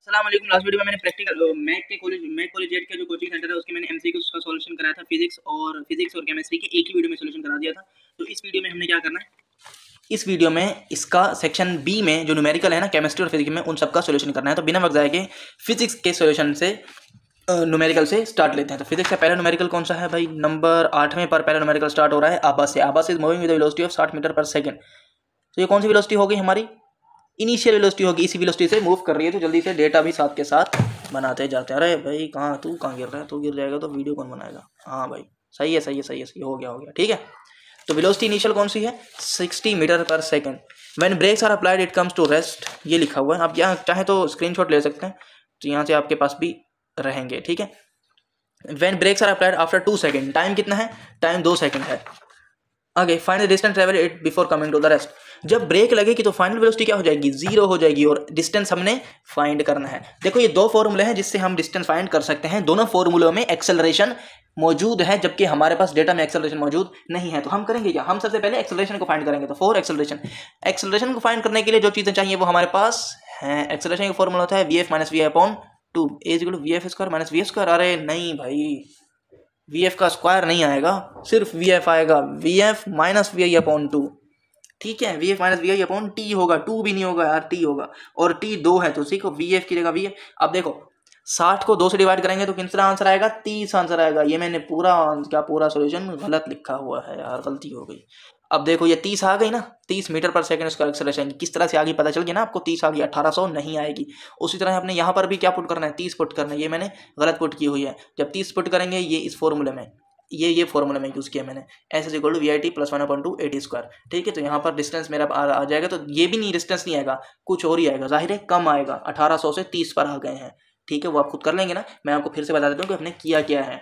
अस्सलाम वालेकुम। Last video में मैंने प्रैक्टिकल मैक कॉलेजिएट का जो कोचिंग सेंटर है उसके मैंने एमसीक्यूज का सॉल्यूशन कराया था। फिजिक्स और केमिस्ट्री के एक ही वीडियो में सॉल्यूशन करा दिया था। तो इस वीडियो में हमने क्या करना है, इस वीडियो में इसका सेक्शन बी में जो न्यूमेरिकल है ना, केमिस्ट्री और फिजिक्स में, उन सबका सॉल्यूशन करना है। तो बिना वक्त जाए के फिजिक्स के सॉल्यूशन से न्यूमेरिकल से स्टार्ट लेते हैं। तो फिजिक्स का पहला न्यूमेरिकल कौन सा है भाई? नंबर 8वें पर पहला न्यूमेरिकल स्टार्ट हो रहा है आबा से। आबा से moving with velocity of 60 metre per second. तो ये कौन सी वेलोसिटी होगी? हमारी इनिशियल वेलोसिटी होगी। इसी वेलोसिटी से मूव कर रही है। तो जल्दी से डेटा भी साथ के साथ बनाते जाते हैं। अरे भाई तू कहाँ गिर रहा है? तू गिर जाएगा तो वीडियो कौन बनाएगा? हाँ भाई सही है सही है सही है सही हो गया ठीक है। तो वेलोसिटी इनिशियल कौन सी है? 60 metre per second. When brakes are applied it comes to rest. ये लिखा हुआ है, आप यहाँ चाहे तो स्क्रीनशॉट ले सकते हैं, तो यहाँ से आपके पास भी रहेंगे। ठीक है। When brakes are applied after 2 second. Time कितना है? टाइम 2 सेकंड है। आगे final distance travel it before coming to the rest. जब ब्रेक लगेगी तो फाइनल वेलोसिटी क्या हो जाएगी? 0 हो जाएगी और डिस्टेंस हमने फाइंड करना है। देखो ये दो फॉर्मूले हैं जिससे हम डिस्टेंस फाइंड कर सकते हैं। दोनों फॉर्मूलों में एक्सेलरेशन मौजूद है, जबकि हमारे पास डेटा में एक्सेलरेशन मौजूद नहीं है। तो हम करेंगे क्या? हम सबसे पहले एक्सेलरेशन को फाइंड करेंगे। तो फॉर एक्सेलरेशन को फाइंड करने के लिए जो चीजें चाहिए वो हमारे पास है। एक्सेलरेशन का फॉर्मूला होता है v f minus v upon 2 is equal to v f square minus v square. अरे नहीं भाई, वी एफ का स्क्वायर नहीं आएगा, सिर्फ वी एफ आएगा। V f minus v i upon 2। ठीक है, v f minus v i upon t होगा। 2 भी नहीं होगा यार, टी होगा। और टी 2 है तो सीखो वी एफ की जगह वी एफ। अब देखो 60 को 2 से डिवाइड करेंगे तो कितना आंसर आएगा? 30 आंसर आएगा। ये मैंने पूरा सॉल्यूशन गलत लिखा हुआ है यार, गलती हो गई। अब देखो ये 30 आ गई ना, 30 मीटर पर सेकंड इसका एक्सेलरेशन किस तरह से आ गई पता चल गया ना आपको। 30 आ गई, 1800 नहीं आएगी। उसी तरह आपने यहाँ पर भी क्या पुट करना है? 30 पुट करना है। ये मैंने गलत पुट की हुई है। जब 30 पुट करेंगे ये इस फॉर्मूले में, ये फॉर्मूला में यूज किया मैंने, s is equal to v i t plus 1/2 a t square. ठीक है, तो यहाँ पर डिस्टेंस मेरा आ जाएगा। तो ये भी नहीं, डिस्टेंस नहीं आएगा, कुछ और ही आएगा। जाहिर है कम आएगा, 1800 से 30 पर आ गए हैं। ठीक है, वो आप खुद कर लेंगे ना। मैं आपको फिर से बता देता हूँ कि आपने किया क्या है।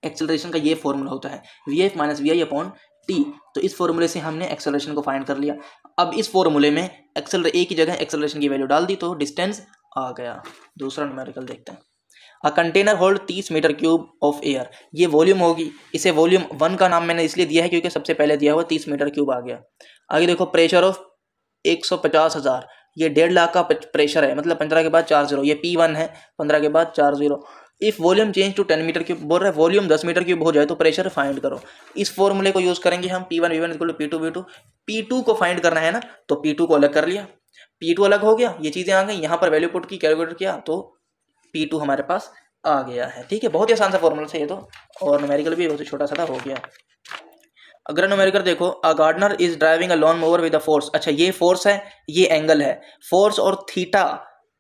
एक्सेलरेशन का ये फॉर्मूला होता है v f minus v i upon t. तो इस फॉर्मूले से हमने एक्सेलरेशन को फाइंड कर लिया। अब इस फॉर्मूले में ए की जगह एक्सेलरेशन की वैल्यू डाल दी तो डिस्टेंस आ गया। दूसरा न्यूमेरिकल देखते हैं। A container hold 30 metre cube of air. ये वॉल्यूम होगी। इसे वॉल्यूम 1 का नाम मैंने इसलिए दिया है क्योंकि सबसे पहले दिया हुआ 30 मीटर क्यूब आ गया। आगे देखो प्रेशर ऑफ 150,000। ये 1.5 लाख का प्रेशर है, मतलब 15 के बाद 4 जीरो। ये P1 है, 15 के बाद 4 zero. If volume change to 10 metre cube, बोल रहा है वॉल्यूम 10 मीटर क्यूब हो जाए तो प्रेशर फाइंड करो। इस फॉर्मूले को यूज करेंगे हम। P1 V1 equal to P2 V2। P2 को फाइंड करना है ना, तो P2 को अलग कर लिया। P2 अलग हो गया, ये चीजें आ गई। यहाँ पर वैल्यू पुट की, कैलकुलेट किया तो P2 हमारे पास आ गया है। ठीक है, बहुत ही आसान सा फॉर्मूला था ये तो, और न्यूमेरिकल भी बहुत ही छोटा सा था, हो गया। अगर न्यूमेरिकल देखो, a gardener is driving a lawn mower with a force. अच्छा, ये फोर्स है, ये एंगल है। फोर्स और थीटा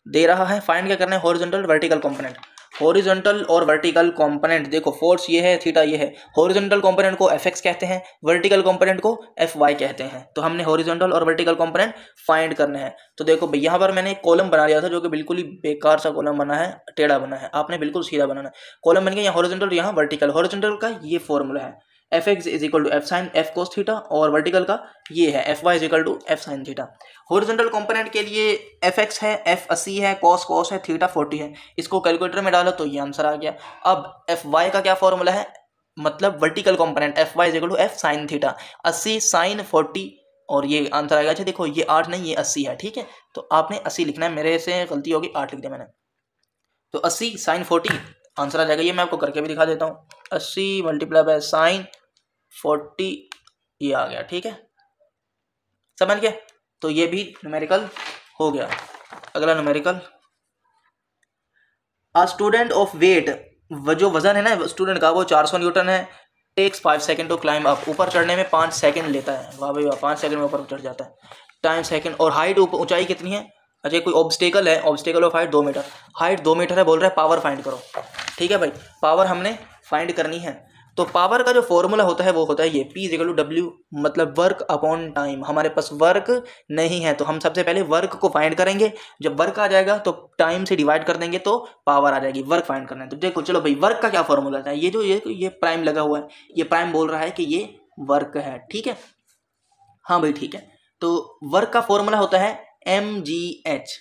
दे रहा है। फाइंड क्या करना है? Horizontal vertical component. हॉरिजॉन्टल और वर्टिकल कंपोनेंट देखो, फोर्स ये है, थीटा ये है। हॉरिजॉन्टल कंपोनेंट को एफ एक्स कहते हैं, वर्टिकल कंपोनेंट को एफ वाई कहते हैं। तो हमने हॉरिजॉन्टल और वर्टिकल कंपोनेंट फाइंड करने हैं। तो देखो भाई यहाँ पर मैंने एक कॉलम बना लिया था जो कि बिल्कुल ही बेकार सा कॉलम बना है, टेढ़ा बना है। आपने बिल्कुल सीधा बनाना है। कॉलम बन गया, यहाँ हॉरिजॉन्टल, यहाँ वर्टिकल। हॉरिजॉन्टल का ये फॉर्मूला है f x is equal to f sine f cos theta, और वर्टिकल का ये है f y is equal to f sine theta. Horizontal component के लिए एफ एक्स है, एफ 80 है, कॉस है, थीटा 40 है। इसको कैलकुलेटर में डालो तो ये आंसर आ गया। अब एफ वाई का क्या फॉर्मूला है? मतलब vertical component f y is equal to f sine theta. 80 sine 40 और ये आंसर आएगा। अच्छा देखो, ये 8 नहीं, ये 80 है। ठीक है, तो आपने 80 लिखना है, मेरे से गलती होगी, 8 लिख दिया मैंने। तो 80 साइन 40 आंसर आ जाएगा। ये मैं आपको करके भी दिखा देता हूँ। 80 मल्टीप्लाई बाय साइन 40, ये आ गया। ठीक है, समझ गए? तो ये भी न्यूमेरिकल हो गया। अगला numerical, a student of weight, जो वजन है ना स्टूडेंट का वो 400 न्यूटन है, takes 5 second to climb up. ऊपर चढ़ने में 5 सेकंड लेता है। वाह भाई वाह, 5 सेकंड में ऊपर चढ़ जाता है। Time second. और हाइट, ऊंचाई कितनी है? अच्छा, कोई ऑब्स्टेकल है, obstacle of height 2 metre. Height 2 metre है, बोल रहा है पावर फाइंड करो। ठीक है भाई, पावर हमने फाइंड करनी है। तो पावर का जो फॉर्मूला होता है वो होता है ये P is equal to W, मतलब वर्क अपॉन टाइम। हमारे पास वर्क नहीं है तो हम सबसे पहले वर्क को फाइंड करेंगे। जब वर्क आ जाएगा तो टाइम से डिवाइड कर देंगे तो पावर आ जाएगी। वर्क फाइंड करना है तो देखो, चलो भाई वर्क का क्या फॉर्मूला है? ये जो ये प्राइम लगा हुआ है, ये प्राइम बोल रहा है कि ये वर्क है। ठीक है, हाँ भाई ठीक है। तो वर्क का फॉर्मूला होता है mgh।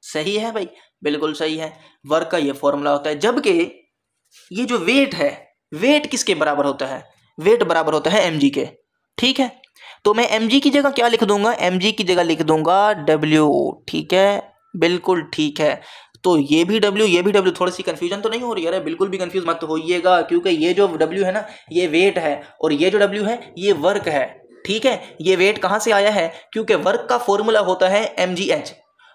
सही है भाई, बिल्कुल सही है। वर्क का ये फॉर्मूला होता है। जबकि ये जो वेट है, वेट किसके बराबर होता है? वेट बराबर होता है mg के। ठीक है, तो मैं mg की जगह क्या लिख दूंगा? mg की जगह लिख दूंगा w। ठीक है, बिल्कुल ठीक है। तो ये भी W, थोड़ी सी कंफ्यूजन तो नहीं हो रही है? अरे बिल्कुल भी कंफ्यूज मत होइएगा, क्योंकि ये जो W है ना ये वेट है और ये जो W है ये वर्क है। ठीक है, ये वेट कहाँ से आया है? क्योंकि वर्क का फॉर्मूला होता है mgh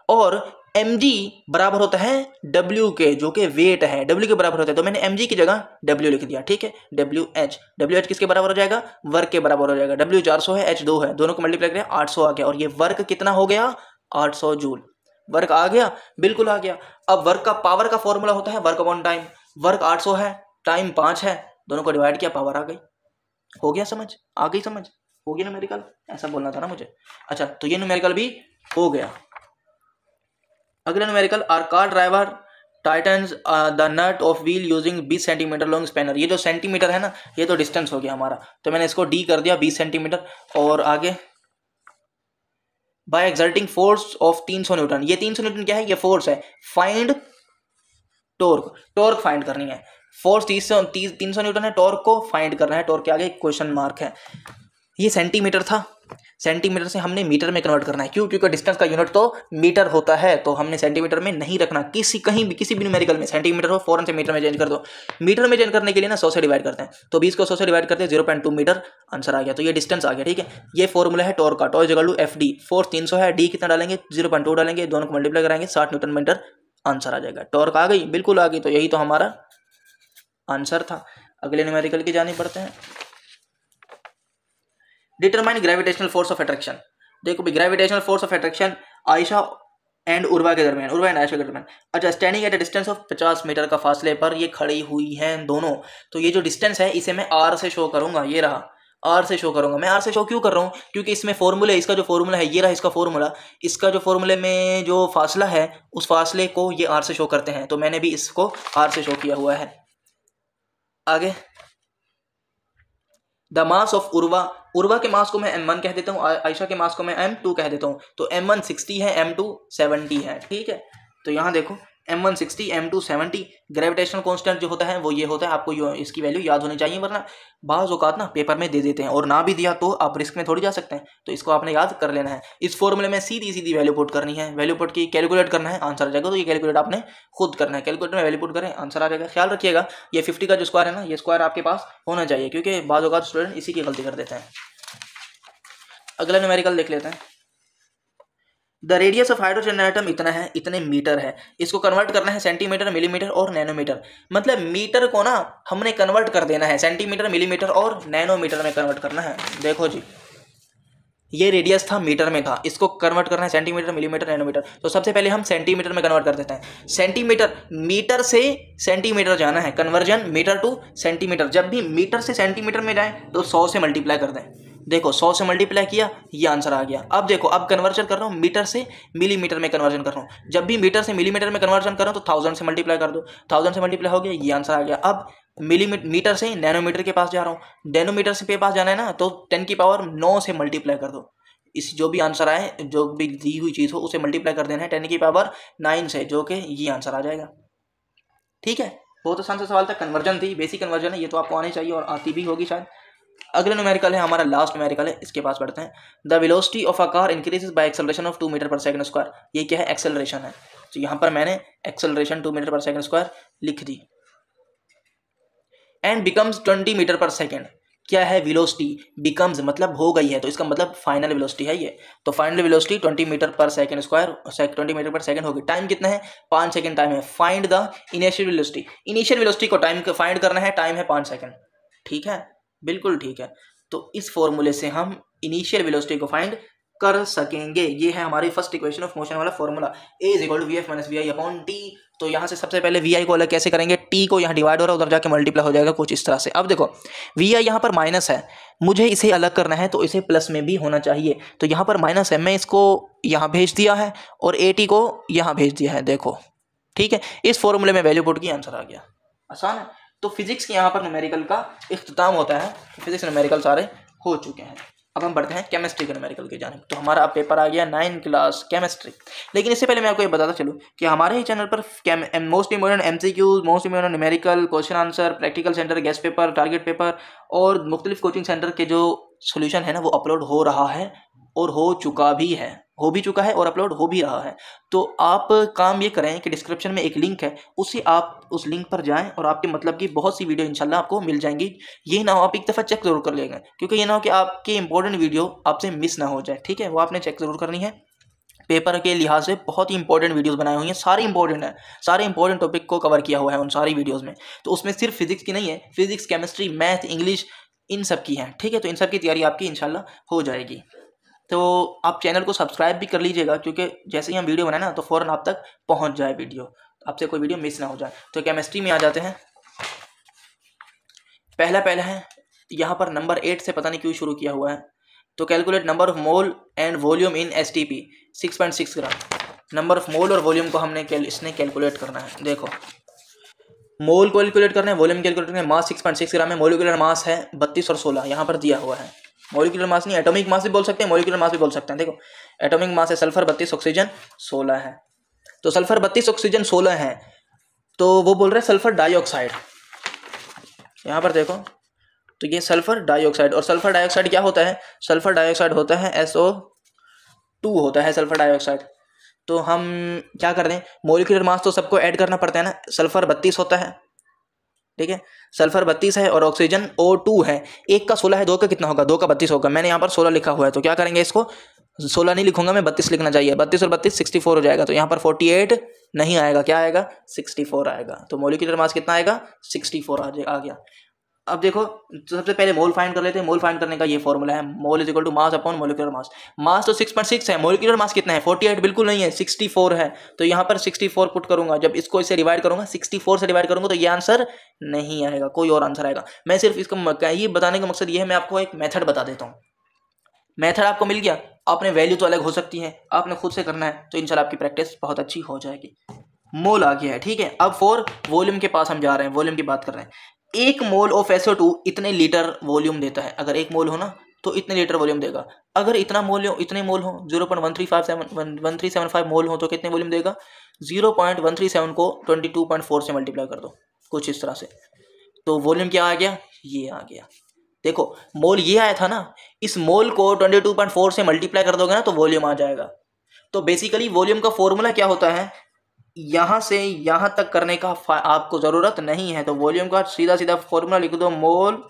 और mg बराबर होता है W के, जो कि वेट है, W के बराबर होता है। तो मैंने mg की जगह W लिख दिया। ठीक है, WH किसके बराबर हो जाएगा? वर्क के बराबर हो जाएगा। W 400 है, H 2 है, दोनों को मल्टीप्लाई करें 800 आ गया। और ये वर्क कितना हो गया? 800 जूल। वर्क आ गया, बिल्कुल आ गया। अब वर्क का पावर का फॉर्मूला होता है वर्क अपॉन टाइम। वर्क 800 है, टाइम 5 है, दोनों को डिवाइड किया, पावर आ गई। हो गया समझ? आ गई समझ? हो गया न्यूमेरिकल, ऐसा बोलना था ना मुझे। अच्छा, तो ये न्यूमेरिकल भी हो गया। अगला numerical, are car driver tightens the nut of wheel using 20 centimetre long spanner. ये जो सेंटीमीटर है ना ये तो डिस्टेंस हो गया हमारा, तो मैंने इसको डी कर दिया 20 सेंटीमीटर। और आगे, by exerting force of 300 newton. ये 300 न्यूटन क्या है? ये फोर्स है। फाइंड टॉर्क फाइंड करनी है। फोर्स 300 न्यूटन है, टॉर्क को फाइंड करना है। टॉर्क के आगे क्वेश्चन मार्क है। ये सेंटीमीटर था, सेंटीमीटर से हमने मीटर में कन्वर्ट करना है। क्यों? क्योंकि डिस्टेंस का यूनिट तो मीटर होता है, तो हमने सेंटीमीटर में नहीं रखना। कहीं भी किसी भी न्यूमेरिकल में सेंटीमीटर हो फौरन से मीटर में चेंज कर दो। मीटर में चेंज करने के लिए ना 100 से डिवाइड करते हैं, तो 20 को 100 से डिवाइड करते हैं 0.2 मीटर, आंसर आ गया। तो ये डिस्टेंस आ गया। ठीक है, ये फॉर्मूला है टॉर्क का, torque equal to FD। Force 300 है, डी कितना डालेंगे? 0.2 डालेंगे, दोनों को मल्टीप्लाई कराएंगे 60 न्यूटन मीटर, आंसर आ जाएगा। टॉर्क आ गई, बिल्कुल आ गई। तो यही तो हमारा आंसर था। अगले न्यूमेरिकल की जाने पड़ते हैं। Determine gravitational force of attraction. देखो भी, gravitational force of attraction Ayesha and Urwa के दरमियान, उर्वा एंड आयशा के दरमियान। अच्छा, standing at a distance of 50 metre का फासले पर ये खड़ी हुई हैं दोनों। तो ये जो डिस्टेंस है इसे मैं R से शो करूंगा। ये रहा, R से शो करूंगा। मैं R से शो क्यों कर रहा हूँ? क्योंकि इसमें फॉर्मूले, इसका जो फॉर्मूला है ये रहा, इसका फॉर्मूला, इसका जो फॉर्मूले में जो फासला है उस फासले को ये R से शो करते हैं, तो मैंने भी इसको R से शो किया हुआ है। आगे, the mass of Urwa, Urwa के मास को मैं m1 कह देता हूँ, आयशा के मास को मैं m2 कह देता हूँ। तो m1 60 है, m2 70 है। ठीक है, तो यहाँ देखो m1 60, m2 70। ग्रेविटेशनल कांस्टेंट जो होता है वो ये होता है, आपको इसकी वैल्यू याद होनी चाहिए, वरना बाज़ औक़ात ना पेपर में दे देते हैं, और ना भी दिया तो आप रिस्क में थोड़ी जा सकते हैं। तो इसको आपने याद कर लेना है। इस फॉर्मूले में सीधी वैल्यू पुट करनी है, वैल्यू पुट की कैलकुलेट करना है, आंसर आ जाएगा। तो ये कैलकुलेट आपने खुद करना है, कैलकुलेटर में वैल्यू पुट करें, आंसर आ जाएगा। ख्याल रखिएगा ये 50 का जो स्क्वायर है ना, ये स्क्वायर आपके पास होना चाहिए, क्योंकि बाज़ औक़ात स्टूडेंट इसी की गलती कर देते हैं। अगला न्यूमेरिकल देख लेते हैं। The radius of hydrogen atom इतना है, इतने मीटर है। इसको कन्वर्ट करना है सेंटीमीटर, मिलीमीटर और नैनोमीटर। मतलब मीटर को ना हमने कन्वर्ट कर देना है सेंटीमीटर, मिलीमीटर और नैनोमीटर में कन्वर्ट करना है। देखो जी, ये रेडियस था, मीटर में था, इसको कन्वर्ट करना है सेंटीमीटर, मिलीमीटर, नैनोमीटर। तो सबसे पहले हम सेंटीमीटर में कन्वर्ट कर देते हैं। सेंटीमीटर, मीटर से सेंटीमीटर जाना है, कन्वर्जन मीटर टू सेंटीमीटर। जब भी मीटर से सेंटीमीटर में जाए तो 100 से मल्टीप्लाई कर दें। देखो 100 से मल्टीप्लाई किया, ये आंसर आ गया। अब देखो, अब कन्वर्जन कर रहा हूँ मीटर से मिलीमीटर में कन्वर्जन कर रहा हूँ। जब भी मीटर से मिलीमीटर में कन्वर्जन कर रहा हूँ तो 1000 से मल्टीप्लाई कर दो, 1000 से मल्टीप्लाई हो गया, ये आंसर आ गया। अब मीटर से नैनोमीटर के पास जा रहा हूँ, नैनोमीटर से पे पास जाना है ना, तो 10 की पावर 9 से मल्टीप्लाई कर दो। इस जो भी आंसर आए, जो भी दी हुई चीज़ हो उसे मल्टीप्लाई कर देना है 10 की पावर 9 से, जो कि ये आंसर आ जाएगा। ठीक है, बहुत आसान सा सवाल था, कन्वर्जन थी, बेसिक कन्वर्जन है, ये तो आपको आनी चाहिए और आती भी होगी शायद। अगला न्यूमेरिकल है हमारा, लास्ट न्यूमेरिकल है, इसके पास बढ़ते हैं। The velocity of a car increases by acceleration of 2 metre per second square. ये क्या है? एक्सेलरेशन है। तो यहाँ पर मैंने acceleration 2 metre per second square लिख दी। And becomes 20 metre per second. क्या है? वेलोसिटी। बिकम्स मतलब हो गई है, तो इसका मतलब फाइनल वेलोसिटी है ये। तो final velocity 20 metre per second square, 20 metre per second होगी। टाइम कितना है? 5 सेकंड टाइम है। Find the initial velocity. Initial velocity को टाइम फाइंड करना है, टाइम है 5 सेकंड। ठीक है, बिल्कुल ठीक है। तो इस फॉर्मूले से हम इनिशियल वेलोसिटी को फाइंड कर सकेंगे। ये है हमारी फर्स्ट इक्वेशन ऑफ मोशन वाला formula, A = VF - VI upon T। तो यहाँ से सबसे पहले VI को अलग कैसे करेंगे? T को यहाँ डिवाइड हो रहा है, उधर जाके मल्टीप्लाई हो जाएगा कुछ इस तरह से। अब देखो VI यहाँ पर माइनस है, मुझे इसे अलग करना है तो इसे प्लस में भी होना चाहिए। तो यहाँ पर माइनस है, मैं इसको यहाँ भेज दिया है और AT को यहाँ भेज दिया है। देखो ठीक है, इस फॉर्मूले में वैल्यू पुट की, आंसर आ गया। आसान है। तो फिजिक्स के यहाँ पर न्यूमेरिकल का इख्तिताम होता है। फिजिक्स न्यूमेरिकल सारे हो चुके हैं। अब हम बढ़ते हैं केमिस्ट्री के न्यूमेरिकल की जानिब। तो हमारा अब पेपर आ गया 9 क्लास केमिस्ट्री। लेकिन इससे पहले मैं आपको ये बताता चलूँ कि हमारे ही चैनल पर most important MCQs, most important numerical, question answer, practical centre, guest paper, target paper और मुख्तलिफ कोचिंग सेंटर के जो सोल्यूशन है ना वो अपलोड हो रहा है और हो चुका भी है, हो भी चुका है और अपलोड हो भी रहा है। तो आप काम ये करें कि डिस्क्रिप्शन में एक लिंक है, उससे आप उस लिंक पर जाएं और आपके मतलब की बहुत सी वीडियो इंशाल्लाह आपको मिल जाएंगी। ये ना हो आप एक दफ़ा चेक जरूर कर लेंगे, क्योंकि ये ना हो कि आपकी इंपॉर्टेंट वीडियो आपसे मिस ना हो जाए, ठीक है। वो आपने चेक जरूर करनी है। पेपर के लिहाज से बहुत ही इंपॉर्टेंट वीडियोस बनाई हुई हैं, सारी इंपॉर्टेंट है, सारे इंपॉर्टेंट टॉपिक को कवर किया हुआ है उन सारी वीडियोस में। तो उसमें सिर्फ फिजिक्स की नहीं है, फिजिक्स, केमिस्ट्री, मैथ, इंग्लिश, इन सब की है, ठीक है। तो इन सब की तैयारी आपकी इंशाल्लाह हो जाएगी। तो आप चैनल को सब्सक्राइब भी कर लीजिएगा, क्योंकि जैसे ही हम वीडियो बनाए ना तो फ़ौरन आप तक पहुंच जाए वीडियो, आपसे कोई वीडियो मिस ना हो जाए। तो केमिस्ट्री में आ जाते हैं। पहला है यहाँ पर नंबर 8 से पता नहीं क्यों शुरू किया हुआ है। तो calculate number of mole and volume in STP 6.6 gram. Number of mole और वॉल्यूम को हमने इसने कैलकुलेट करना है। देखो, मोल को कैलकुलेट करना है, वॉल्यूम कैलकुलेट करना है। मास 6.6 ग्राम है, मोलिकुलर मास है 32 और 16 यहाँ पर दिया हुआ है। मोलिकुलर मास नहीं, एटॉमिक मास भी बोल सकते हैं, मोलिकुलर मास भी बोल सकते हैं। देखो, एटॉमिक मास है सल्फर 32, ऑक्सीजन 16 है। तो सल्फर 32, ऑक्सीजन 16 है, तो वो बोल रहे हैं सल्फर डाइऑक्साइड। यहाँ पर देखो, तो ये सल्फर डाइऑक्साइड, और सल्फर डाइऑक्साइड क्या होता है? सल्फर डाइऑक्साइड होता है SO2 होता है सल्फर डाइऑक्साइड। तो हम क्या कर रहे हैं, मोलिकुलर मास तो सबको ऐड करना पड़ता है ना। सल्फर 32 होता है, ठीक है, सल्फर 32 है और ऑक्सीजन O2 है। एक का 16 है, दो का कितना होगा? दो का 32 होगा। मैंने यहाँ पर 16 लिखा हुआ है, तो क्या करेंगे, इसको 16 नहीं लिखूंगा मैं, 32 लिखना चाहिए। 32 और 32 64 हो जाएगा। तो यहाँ पर 48 नहीं आएगा, क्या आएगा? 64 आएगा। तो मोलिकुलर मास कितना आएगा? 64 आ गया। अब देखो, सबसे पहले मोल फाइंड कर लेते हैं। मोल फाइंड करने का ये फॉर्मूला है, mole is equal to mass upon molecular mass. Mass तो 6.6 है, मोलिकुलर मास कितना है? 48 बिल्कुल नहीं है, 64 है। तो यहाँ पर 64 पुट करूंगा। जब इसको इससे डिवाइड करूंगा, 64 से डिवाइड करूंगा, तो ये आंसर नहीं आएगा, कोई और आंसर आएगा। मैं सिर्फ इसको ये बताने का मकसद ये है, मैं आपको एक मेथड बता देता हूँ। मेथड आपको मिल गया, आपने वैल्यू तो अलग हो सकती है, आपने खुद से करना है, तो इंशाल्लाह आपकी प्रैक्टिस बहुत अच्छी हो जाएगी। मोल आ गया है, ठीक है। अब फॉर वॉल्यूम के पास हम जा रहे हैं, वॉल्यूम की बात कर रहे हैं। 1 मोल ऑफ SO2 इतने लीटर वॉल्यूम देता है। अगर 1 मोल हो ना तो इतने लीटर वॉल्यूम देगा। अगर इतना मोल हो, इतने मोल हो, 0.1375 मोल हो, तो कितने वॉल्यूम देगा? 0.137 को 22.4 से मल्टीप्लाई कर दो, कुछ इस तरह से। तो वॉल्यूम क्या आ गया? ये आ गया। देखो, मोल ये आया था ना, इस मोल को 22.4 से मल्टीप्लाई कर दोगे ना तो वॉल्यूम आ जाएगा। तो बेसिकली वॉल्यूम का फॉर्मूला क्या होता है, यहाँ से यहाँ तक करने का आपको ज़रूरत नहीं है। तो वॉल्यूम का सीधा सीधा फॉर्मूला लिख दो, मोल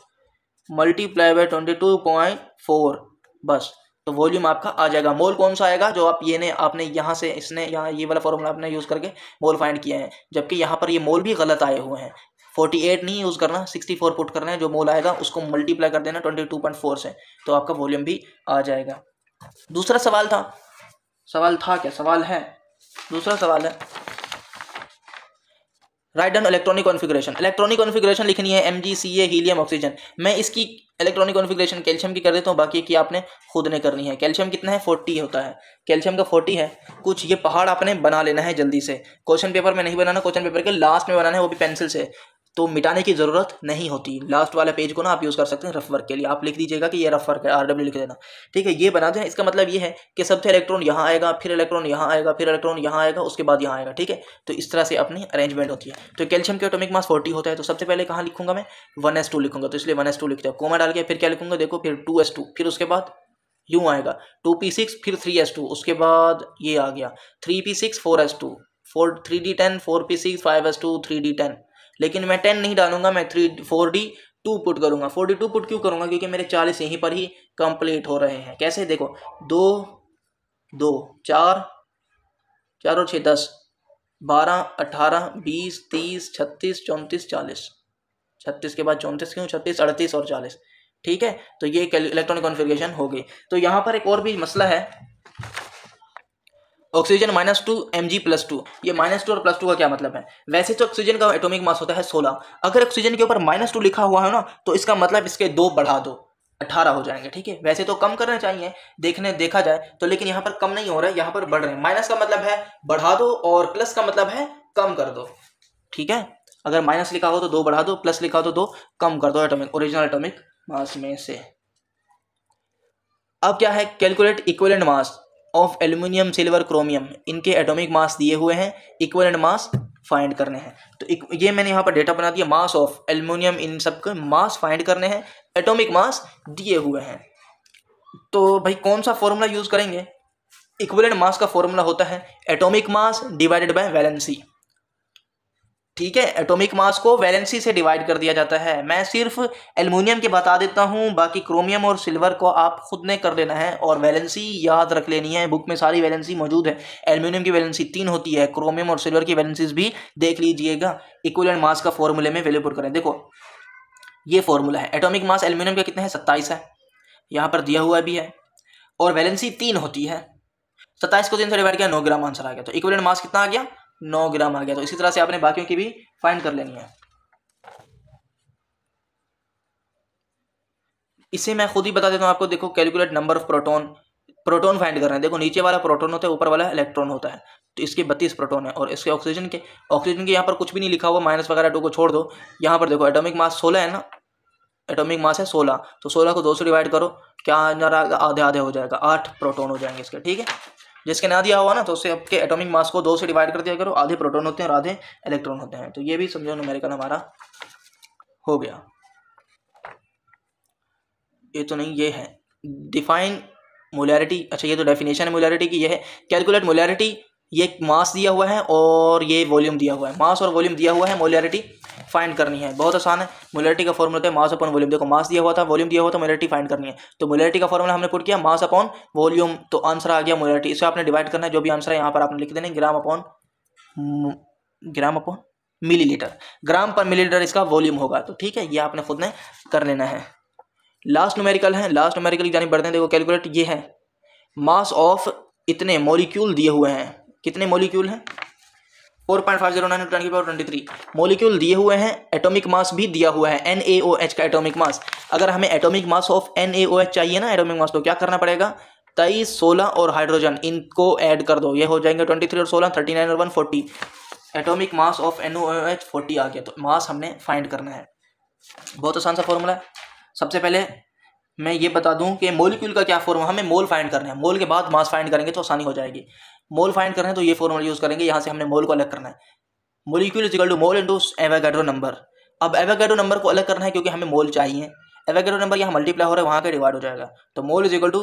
मल्टीप्लाई बाय 22.4, बस। तो वॉल्यूम आपका आ जाएगा। मोल कौन सा आएगा? जो आप आपने यहाँ से इसने यहाँ ये वाला फॉर्मूला आपने यूज़ करके मोल फाइंड किया है, जबकि यहाँ पर ये मोल भी गलत आए हुए हैं। 48 नहीं यूज़ करना, 64 पुट करना है। जो मोल आएगा उसको मल्टीप्लाई कर देना 22.4 से, तो आपका वॉल्यूम भी आ जाएगा। दूसरा सवाल था, क्या सवाल है? दूसरा सवाल है, write down electronic configuration. Electronic configuration लिखनी है MgCa हीलियम ऑक्सीजन। मैं इसकी इलेक्ट्रॉनिक कॉन्फ़िगरेशन कैल्शियम की कर देता हूँ, बाकी की आपने खुद ने करनी है। कैल्शियम कितना है? 40 होता है, कैल्शियम का 40 है। कुछ ये पहाड़ आपने बना लेना है जल्दी से। क्वेश्चन पेपर में नहीं बनाना, क्वेश्चन पेपर के लास्ट में बनाना है, वो भी पेंसिल से। तो मिटाने की ज़रूरत नहीं होती। लास्ट वाला पेज को ना आप यूज़ कर सकते हैं रफ वर्क के लिए। आप लिख दीजिएगा कि ये रफ वर्क है, RW लिख देना, ठीक है। ये बना दें, इसका मतलब ये है कि सबसे इलेक्ट्रॉन यहाँ आएगा, फिर इलेक्ट्रॉन यहाँ आएगा, फिर इलेक्ट्रॉन यहाँ आएगा, उसके बाद यहाँ आएगा, ठीक है। तो इस तरह से अपनी अरेंजमेंट होती है। तो कैल्शियम के एटॉमिक मास 40 होता है। तो सबसे पहले कहाँ लिखूंगा मैं? 1s2 लिखूंगा, तो इसलिए 1s2 लिखते हैं, कोमा डाल के। फिर क्या लिखूंगा? देखो, फिर 2s2, फिर उसके बाद यूँ आएगा 2p6, फिर 3s2, उसके बाद ये आ गया 3p6 4s2, 3d10 4p6 5s2 3d10। लेकिन मैं 10 नहीं डालूंगा, मैं 4d2 पुट करूंगा। 4d2 पुट क्यों करूंगा? क्योंकि मेरे 40 यहीं पर ही कंप्लीट हो रहे हैं। कैसे? देखो, 2 2 4 4 और 6 10 12 18 20 30 36 34 40, 36 के बाद 34 क्यों? 36 38 और 40, ठीक है। तो ये इलेक्ट्रॉनिक कॉन्फ़िगरेशन हो गई। तो यहाँ पर एक और भी मसला है, ऑक्सीजन -2 Mg+2। ये -2 और +2 का क्या मतलब है? वैसे तो ऑक्सीजन का एटॉमिक मास होता है 16। अगर ऑक्सीजन के ऊपर -2 लिखा हुआ है ना, तो इसका मतलब इसके 2 बढ़ा दो, 18 हो जाएंगे, ठीक है। वैसे तो कम करना चाहिए देखा जाए तो, लेकिन यहाँ पर कम नहीं हो रहा है, यहाँ पर बढ़ रहे हैं। माइनस का मतलब है बढ़ा दो और प्लस का मतलब है कम कर दो, ठीक है। अगर माइनस लिखा हो तो 2 बढ़ा दो, प्लस लिखा हो तो 2 कम कर दो एटॉमिक ओरिजिनल एटॉमिक मास में से। अब क्या है? Calculate equivalent mass of aluminium, silver, chromium. इनके एटॉमिक मास दिए हुए हैं, इक्विवेलेंट मास फाइंड करने हैं। तो ये मैंने यहाँ पर डेटा बना दिया, मास ऑफ एल्यूमिनियम, इन सब के मास फाइंड करने हैं, एटॉमिक मास दिए हुए हैं। तो भाई कौन सा फॉर्मूला यूज़ करेंगे? इक्विवेलेंट मास का फॉर्मूला होता है atomic mass divided by valency. ठीक है, एटॉमिक मास को वैलेंसी से डिवाइड कर दिया जाता है। मैं सिर्फ एल्युमिनियम के बता देता हूँ, बाकी क्रोमियम और सिल्वर को आप खुद ने कर लेना है और वैलेंसी याद रख लेनी है। बुक में सारी वैलेंसी मौजूद है। एल्युमिनियम की वैलेंसी 3 होती है, क्रोमियम और सिल्वर की वैलेंसीज भी देख लीजिएगा। इक्विवेलेंट मास का फॉर्मूले में वैल्यू पुट करें। देखो ये फॉर्मूला है, एटॉमिक मास एल्युमिनियम का कितना है? 27 है, यहाँ पर दिया हुआ भी है, और वैलेंसी 3 होती है। 27 को 3 से डिवाइड किया, 9 ग्राम आंसर आ गया। तो इक्विवेलेंट मास कितना आ गया? 9 ग्राम आ गया। तो इसी तरह से आपने बाकियों की भी फाइंड कर लेनी है। इसे मैं खुद ही बता देता हूँ आपको। देखो calculate number of proton, proton find कर रहे हैं। देखो नीचे वाला प्रोटॉन होता है, ऊपर वाला इलेक्ट्रॉन होता है। तो इसके 32 प्रोटॉन है, और इसके ऑक्सीजन के यहाँ पर कुछ भी नहीं लिखा हुआ, माइनस वगैरह 2 को छोड़ दो। यहाँ पर देखो एटॉमिक मास 16 है ना, एटॉमिक मास है 16, तो 16 को 2 से डिवाइड करो, क्या आधे आधे हो जाएगा, 8 प्रोटॉन हो जाएंगे इसके। ठीक है, जिसके ना दिया हुआ ना, तो उससे आपके एटॉमिक मास को 2 से डिवाइड कर दिया करो। आधे प्रोटॉन होते हैं और आधे इलेक्ट्रॉन होते हैं। तो ये भी समझो न्यूमेरिकल हमारा हो गया। ये तो नहीं, ये है डिफाइन मोलैरिटी। अच्छा ये तो डेफिनेशन है मोलैरिटी की। ये है कैलकुलेट मोलैरिटी। ये मास दिया हुआ है और ये वॉल्यूम दिया हुआ है। मास और वॉल्यूम दिया हुआ है, मोलैरिटी फाइंड करनी है। बहुत आसान है। मोलैरिटी का फॉर्मूला होता है मास अपॉन वॉल्यूम। देखो मास दिया हुआ था, वॉल्यूम दिया हुआ था, मोलैरिटी फाइंड करनी है। तो मोलैरिटी का फॉर्मूला हमने पुट किया मास अपॉन वॉल्यूम, तो आंसर आ गया मोलैरिटी। इसे आपने डिवाइड करना है, जो भी आंसर है यहाँ पर आपने लिख देना, ग्राम अपॉन मिलीलीटर। ग्राम पर मिलीलीटर इसका वॉल्यूम होगा। तो ठीक है, ये आपने खुद ने कर लेना है। लास्ट न्यूमेरिकल है, लास्ट न्यूमेरिकल की जानिब बढ़ते हैं। देखो कैलकुलेट, ये है मास ऑफ इतने मॉलिक्यूल दिए हुए हैं। कितने मॉलिक्यूल हैं? 4.509 × 10⁻23 मॉलिक्यूल दिए हुए हैं। एटॉमिक मास भी दिया हुआ है, NaOH का एटॉमिक मास। अगर हमें एटॉमिक मास ऑफ NaOH चाहिए ना, एटॉमिक मास, तो क्या करना पड़ेगा? 23, 16 और हाइड्रोजन, इनको ऐड कर दो, ये हो जाएंगे 23 और 16, 39 और 1 40। एटॉमिक मास ऑफ NaOH 40 आ गया। तो मास हमने फाइंड करना है। बहुत आसान सा फॉर्मूला है। सबसे पहले मैं ये बता दूं कि मॉलिक्यूल का क्या फॉर्मूला, हमें मोल फाइंड करना है। मोल के बाद मास फाइंड करेंगे तो आसानी हो जाएगी। मोल फाइंड करना है तो ये फॉर्मूला यूज करेंगे। यहाँ से हमने मोल को अलग करना है। Molecule is equal to mole into Avogadro number. अब एवोगाड्रो नंबर को अलग करना है क्योंकि हमें मोल चाहिए। एवोगाड्रो नंबर यहाँ मल्टीप्लाई हो रहा है, वहाँ के डिवाइड हो जाएगा। तो मोल is equal two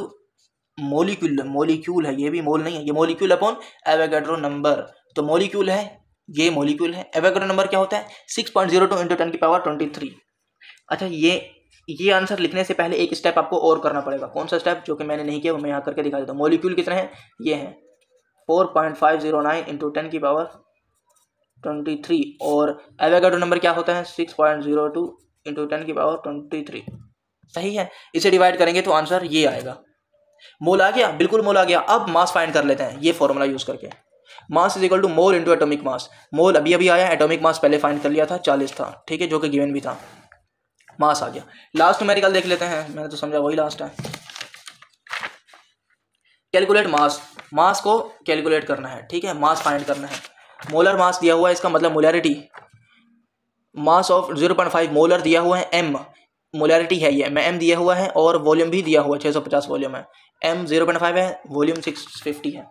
molecule, molecule है ये भी, मोल नहीं है ये, मॉलिक्यूल अपॉन एवोगाड्रो नंबर। तो मॉलिक्यूल है, ये मॉलिक्यूल है। एवोगाड्रो नंबर क्या होता है? 6.02 × 10⁻23। अच्छा ये आंसर लिखने से पहले एक स्टेप आपको और करना पड़ेगा। कौन सा स्टेप? जो कि मैंने नहीं किया, वो मैं यहाँ करके दिखा देता हूँ। मॉलिक्यूल कितने हैं? ये हैं 4.509 × 10⁻23, और एवोगाड्रो नंबर क्या होता है? 6.02 × 10⁻23। सही है, इसे डिवाइड करेंगे तो आंसर ये आएगा। मोल आ गया, बिल्कुल मोल आ गया। अब मास फाइंड कर लेते हैं ये फॉर्मूला यूज करके। Mass is equal to mole into atomic mass. Mole अभी अभी आया, एटॉमिक मास पहले फाइंड कर लिया था, 40 था। ठीक है, जो कि गिवन भी था। मास आ गया। लास्ट न्यूमेरिकल देख लेते हैं, मैंने तो समझा वही लास्ट है। Calculate mass. मास को कैलकुलेट करना है। ठीक है, मास फाइंड करना है। मोलर मास दिया हुआ है, इसका मतलब मोलैरिटी। मास ऑफ 0.5 मोलर दिया हुआ है, m मोलैरिटी है ये, मैं m दिया हुआ है, और वॉल्यूम भी दिया हुआ है 650 वॉल्यूम है। m 0.5 है, वॉल्यूम 650 है।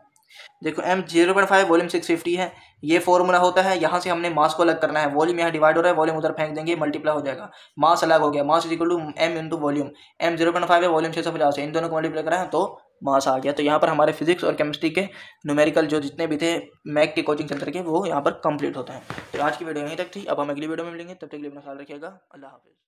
देखो m 0.5 वॉल्यूम 650 है। ये फॉर्मूला होता है, यहाँ से हमने मास को अलग करना है। वॉल्यूम यहाँ डिवाइड हो रहा है, वॉल्यूम उधर फेंक देंगे, मल्टीप्लाई हो जाएगा, मास अलग हो गया। Mass is equal to m into volume. m 0.5 है, वॉल्यूम 650 है, इन दोनों को मल्टीप्लाई करा है तो मास आ गया। तो यहाँ पर हमारे फिजिक्स और केमिस्ट्री के न्यूमेरिकल जो जितने भी थे मैक के कोचिंग सेंटर के, वो यहाँ पर कंप्लीट होते हैं। तो आज की वीडियो यहीं तक थी। अब हम अगली वीडियो में मिलेंगे, तब तक के लिए अपना ख्याल रखिएगा। अल्लाह हाफिज़।